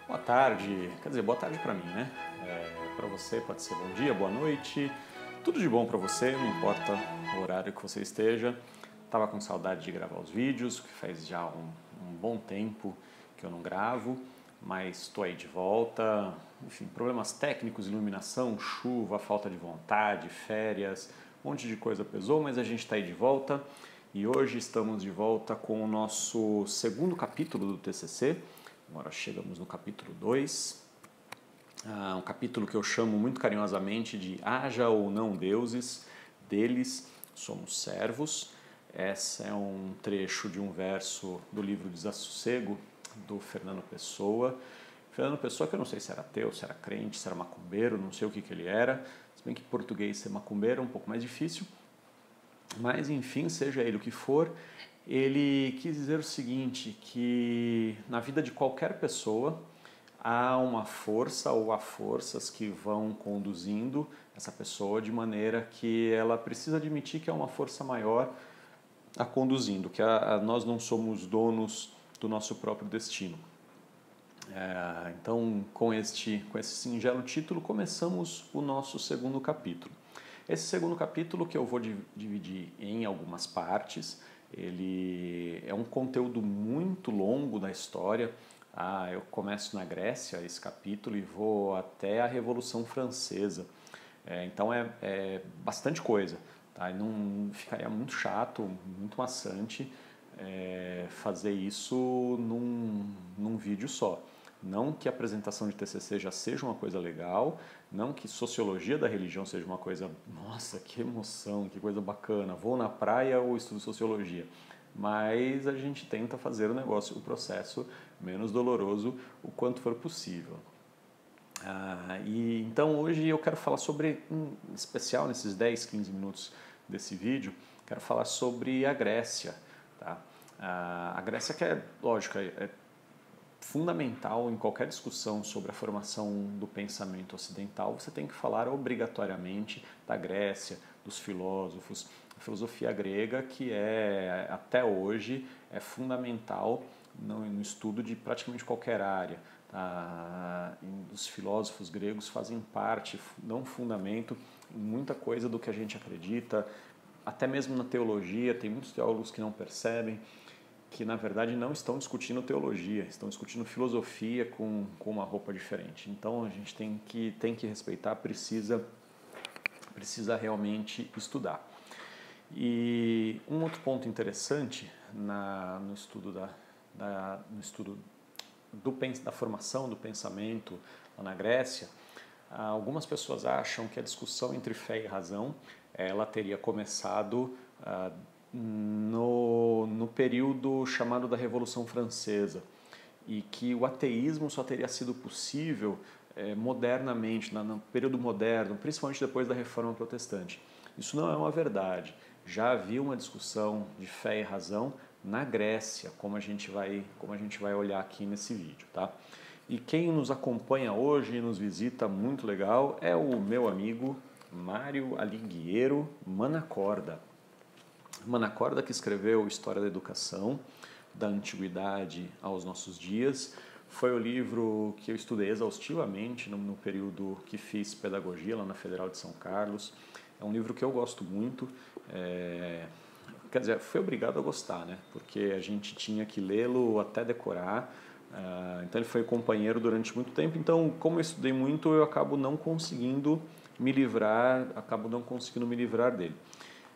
Boa tarde, quer dizer, boa tarde para mim, né? Para você pode ser bom dia, boa noite, tudo de bom para você, não importa o horário que você esteja. Tava com saudade de gravar os vídeos, que faz já um bom tempo que eu não gravo, mas estou aí de volta. Enfim, problemas técnicos, iluminação, chuva, falta de vontade, férias, um monte de coisa pesou, mas a gente está aí de volta. E hoje estamos de volta com o nosso segundo capítulo do TCC. Agora chegamos no capítulo 2, um capítulo que eu chamo muito carinhosamente de Haja ou Não Deuses, deles somos servos. Esse é um trecho de um verso do livro Desassossego, do Fernando Pessoa. Fernando Pessoa, que eu não sei se era ateu, se era crente, se era macumbeiro, não sei o que ele era, se bem que em português ser macumbeiro é um pouco mais difícil. Mas, enfim, seja ele o que for, ele quis dizer o seguinte, que na vida de qualquer pessoa há uma força ou há forças que vão conduzindo essa pessoa de maneira que ela precisa admitir que é uma força maior a conduzindo, que nós não somos donos do nosso próprio destino. Então, com esse singelo título, começamos o nosso segundo capítulo. Esse segundo capítulo, que eu vou dividir em algumas partes, ele é um conteúdo muito longo da história. Eu começo na Grécia, esse capítulo, e vou até a Revolução Francesa. Então é bastante coisa, tá? E não ficaria muito chato, muito maçante fazer isso num vídeo só. Não que a apresentação de TCC já seja uma coisa legal, não que sociologia da religião seja uma coisa, nossa, que emoção, que coisa bacana, vou na praia ou estudo sociologia. Mas a gente tenta fazer o processo menos doloroso o quanto for possível. E então hoje eu quero falar sobre, em especial nesses 10, 15 minutos desse vídeo, quero falar sobre a Grécia. Tá? A Grécia que é, lógico, é fundamental em qualquer discussão sobre a formação do pensamento ocidental, você tem que falar obrigatoriamente da Grécia, dos filósofos, a filosofia grega, que até hoje é fundamental no estudo de praticamente qualquer área. Os filósofos gregos fazem parte, dão fundamento em muita coisa do que a gente acredita, até mesmo na teologia, tem muitos teólogos que não percebem que na verdade não estão discutindo teologia, estão discutindo filosofia com uma roupa diferente. Então a gente tem que respeitar, precisa realmente estudar. E um outro ponto interessante no estudo da formação do pensamento lá na Grécia, algumas pessoas acham que a discussão entre fé e razão ela teria começado no período chamado da Revolução Francesa, e que o ateísmo só teria sido possível modernamente, no período moderno, principalmente depois da Reforma Protestante. Isso não é uma verdade. Já havia uma discussão de fé e razão na Grécia, como a gente vai olhar aqui nesse vídeo, tá? E quem nos acompanha hoje e nos visita, muito legal, é o meu amigo Mário Alighiero Manacorda. Manacorda, que escreveu História da Educação, da Antiguidade aos Nossos Dias. Foi o livro que eu estudei exaustivamente no período que fiz pedagogia lá na Federal de São Carlos. É um livro que eu gosto muito, quer dizer, fui obrigado a gostar, né? Porque a gente tinha que lê-lo até decorar. Então ele foi companheiro durante muito tempo. Então, como eu estudei muito, eu acabo não conseguindo me livrar dele.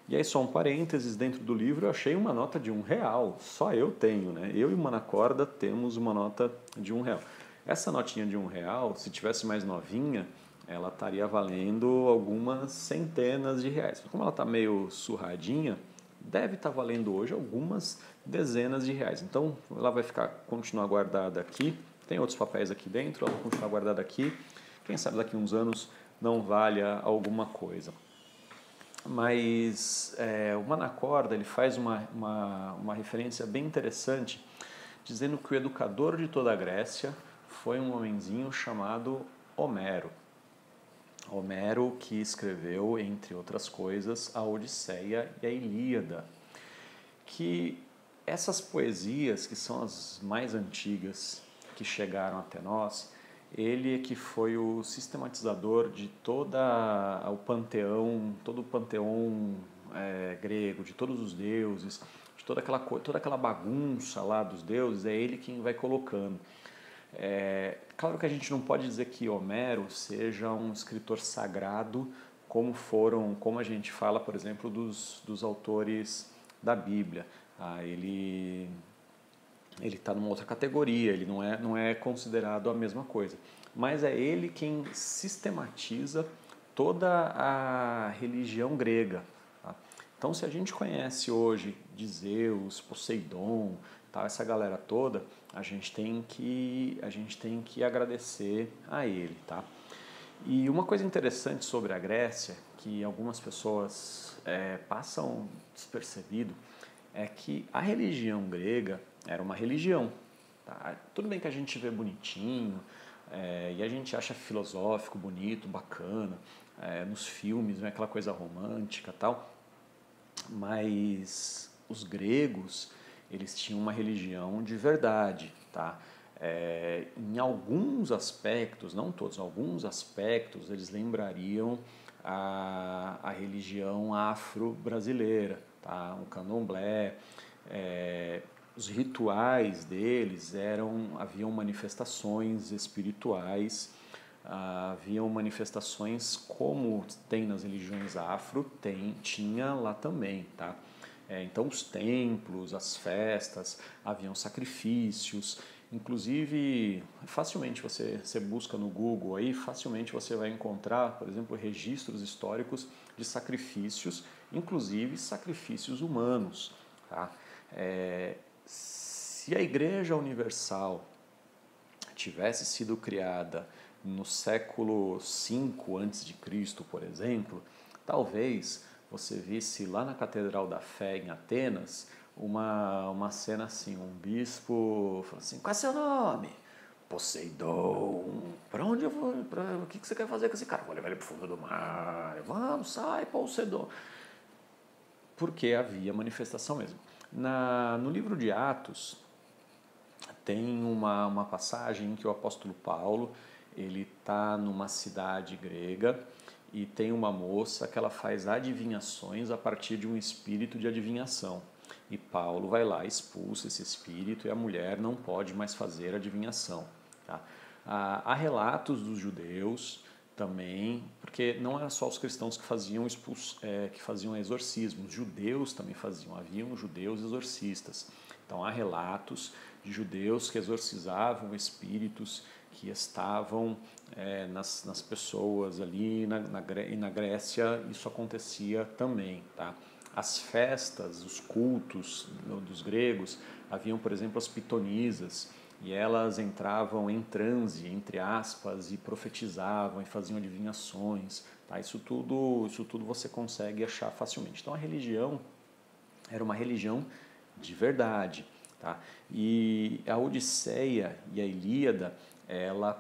E aí, só um parênteses, dentro do livro eu achei uma nota de R$1, só eu tenho, né? Eu e o Manacorda temos uma nota de R$1. Essa notinha de R$1, se tivesse mais novinha, ela estaria valendo algumas centenas de reais. Como ela está meio surradinha, deve estar valendo hoje algumas dezenas de reais. Então ela vai continuar guardada aqui, tem outros papéis aqui dentro, ela vai continuar guardada aqui. Quem sabe daqui a uns anos não valha alguma coisa. Mas o Manacorda ele faz uma referência bem interessante, dizendo que o educador de toda a Grécia foi um homenzinho chamado Homero. Homero, que escreveu, entre outras coisas, a Odisseia e a Ilíada. Que essas poesias, que são as mais antigas que chegaram até nós, ele é que foi o sistematizador de todo o panteão grego, de todos os deuses, de toda aquela bagunça lá dos deuses, é ele quem vai colocando. Claro que a gente não pode dizer que Homero seja um escritor sagrado, como a gente fala, por exemplo, dos autores da Bíblia. Ele está numa outra categoria, ele não é considerado a mesma coisa. Mas é ele quem sistematiza toda a religião grega. Tá? Então, se a gente conhece hoje de Zeus, Poseidon, tá, essa galera toda, a gente tem que agradecer a ele. Tá? E uma coisa interessante sobre a Grécia, que algumas pessoas passam despercebido, é que a religião grega era uma religião. Tá? Tudo bem que a gente vê bonitinho, e a gente acha filosófico, bonito, bacana, nos filmes, né, aquela coisa romântica e tal, mas os gregos, eles tinham uma religião de verdade, tá? Em alguns aspectos, não todos, alguns aspectos, eles lembrariam a religião afro-brasileira, tá? O candomblé, os rituais deles haviam manifestações espirituais, haviam manifestações como tem nas religiões afro, tinha lá também, tá? Então os templos, as festas, haviam sacrifícios, inclusive facilmente você busca no Google aí, facilmente você vai encontrar, por exemplo, registros históricos de sacrifícios, inclusive sacrifícios humanos, tá? Se a Igreja Universal tivesse sido criada no século V a.C., por exemplo, talvez você visse lá na Catedral da Fé em Atenas uma cena assim, um bispo falando assim, qual é seu nome? Poseidon. Para onde eu vou? O que você quer fazer com esse cara? Vou levar ele para o fundo do mar. Vamos, sai, Poseidon. Porque havia manifestação mesmo. No livro de Atos, tem uma passagem em que o apóstolo Paulo ele está numa cidade grega e tem uma moça que ela faz adivinhações a partir de um espírito de adivinhação. E Paulo vai lá, expulsa esse espírito e a mulher não pode mais fazer adivinhação. Tá? Há relatos dos judeus também, porque não era só os cristãos que faziam exorcismo, os judeus também faziam, haviam judeus exorcistas. Então há relatos de judeus que exorcizavam espíritos que estavam nas pessoas ali, e na Grécia isso acontecia também. Tá? As festas, os cultos dos gregos, haviam, por exemplo, as pitonisas, e elas entravam em transe, entre aspas, e profetizavam e faziam adivinhações. Tá? Isso tudo você consegue achar facilmente. Então a religião era uma religião de verdade. Tá? E a Odisseia e a Ilíada, ela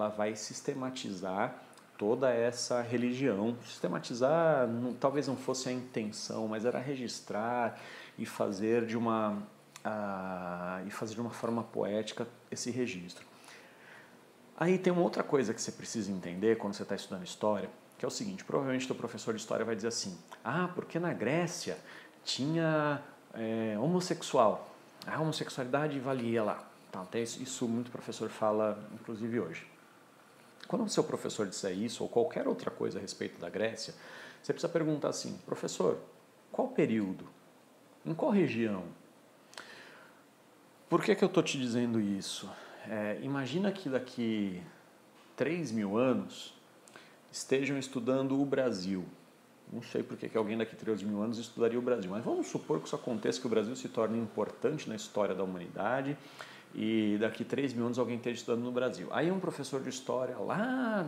vai sistematizar toda essa religião. Sistematizar talvez não fosse a intenção, mas era registrar e fazer de uma forma poética esse registro. Aí tem uma outra coisa que você precisa entender quando você está estudando história, que é o seguinte, provavelmente o professor de história vai dizer assim, porque na Grécia tinha homossexual, a homossexualidade valia lá. Tá, até isso muito professor fala, inclusive hoje. Quando o seu professor disser isso, ou qualquer outra coisa a respeito da Grécia, você precisa perguntar assim, professor, qual período? Em qual região? Por que eu estou te dizendo isso? Imagina que daqui 3.000 anos estejam estudando o Brasil. Não sei por que alguém daqui 3.000 anos estudaria o Brasil, mas vamos supor que isso aconteça, que o Brasil se torne importante na história da humanidade e daqui 3.000 anos alguém esteja estudando no Brasil. Aí um professor de história lá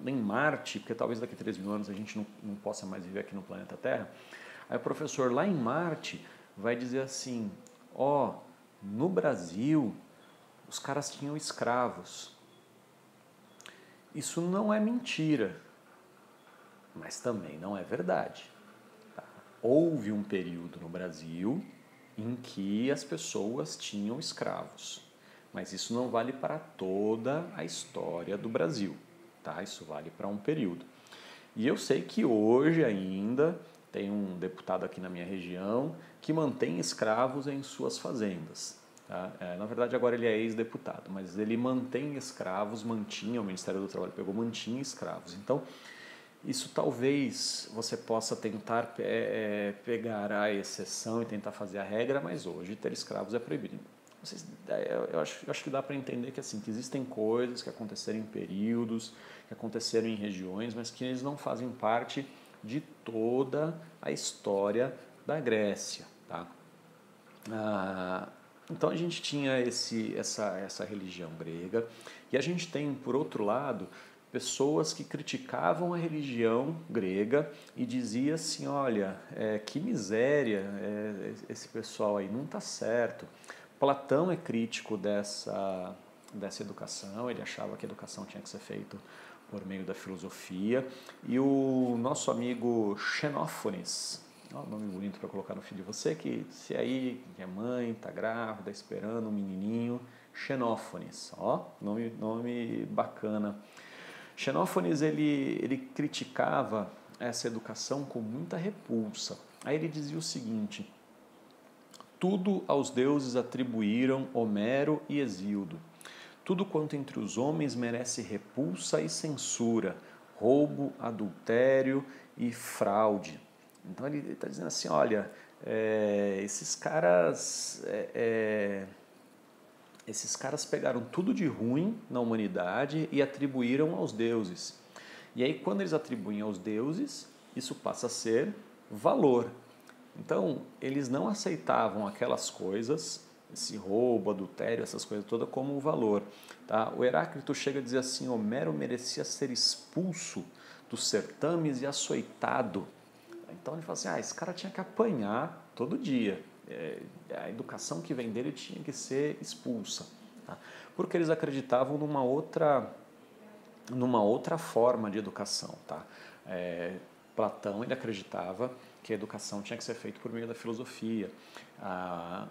em Marte, porque talvez daqui 3.000 anos a gente não possa mais viver aqui no planeta Terra, aí o professor lá em Marte vai dizer assim, no Brasil os caras tinham escravos. Isso não é mentira, mas também não é verdade. Tá? Houve um período no Brasil em que as pessoas tinham escravos. mas isso não vale para toda a história do Brasil, tá? Isso vale para um período. E eu sei que hoje ainda tem um deputado aqui na minha região que mantém escravos em suas fazendas. Tá? Na verdade, agora ele é ex-deputado, mas ele mantém escravos, mantinha, o Ministério do Trabalho pegou, mantinha escravos. Então, isso talvez você possa tentar pegar a exceção e tentar fazer a regra, mas hoje ter escravos é proibido. Eu acho que dá para entender que, assim, que existem coisas que aconteceram em períodos, que aconteceram em regiões, mas que eles não fazem parte de toda a história da Grécia. Tá? Então a gente tinha essa religião grega e a gente tem, por outro lado, pessoas que criticavam a religião grega e diziam assim, olha, que miséria, esse pessoal aí não está certo. Platão é crítico dessa educação, ele achava que a educação tinha que ser feita por meio da filosofia, e o nosso amigo Xenófanes, um nome bonito para colocar no filho de você, que se aí que é mãe, está grávida, esperando um menininho, Xenófanes, nome bacana. Xenófanes ele criticava essa educação com muita repulsa. Aí ele dizia o seguinte: tudo aos deuses atribuíram Homero e Hesíodo. Tudo quanto entre os homens merece repulsa e censura, roubo, adultério e fraude. Então ele está dizendo assim, olha, esses caras pegaram tudo de ruim na humanidade e atribuíram aos deuses. E aí quando eles atribuem aos deuses, isso passa a ser valor. Então eles não aceitavam aquelas coisas, esse roubo, adultério, essas coisas todas como valor. Tá? O Heráclito chega a dizer assim, Homero merecia ser expulso dos certames e açoitado. Então ele fala assim, esse cara tinha que apanhar todo dia. A educação que vem dele tinha que ser expulsa. Tá? Porque eles acreditavam numa outra forma de educação. Tá? Platão ele acreditava que a educação tinha que ser feita por meio da filosofia.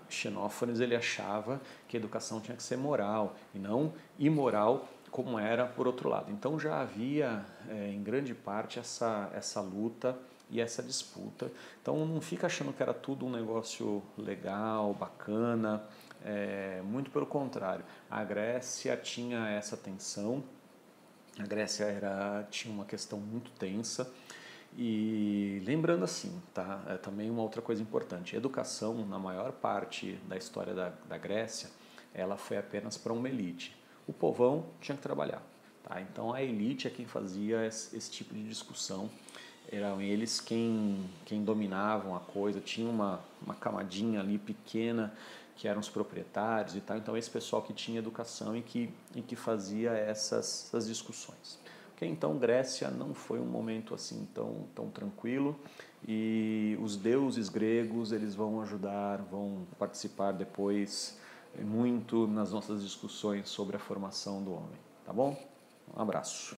Xenófanes ele achava que a educação tinha que ser moral e não imoral como era por outro lado. Então já havia em grande parte essa luta e essa disputa. Então não fica achando que era tudo um negócio legal, bacana, muito pelo contrário. A Grécia tinha essa tensão, a Grécia tinha uma questão muito tensa. E lembrando assim, tá? Também uma outra coisa importante, a educação, na maior parte da história da Grécia, ela foi apenas para uma elite. O povão tinha que trabalhar. Tá? Então a elite é quem fazia esse tipo de discussão, eram eles quem dominavam a coisa, tinha uma camadinha ali pequena que eram os proprietários e tal, então esse pessoal que tinha educação e que fazia essas discussões. Então Grécia não foi um momento assim tão tranquilo e os deuses gregos eles vão ajudar, vão participar depois muito nas nossas discussões sobre a formação do homem, tá bom? Um abraço.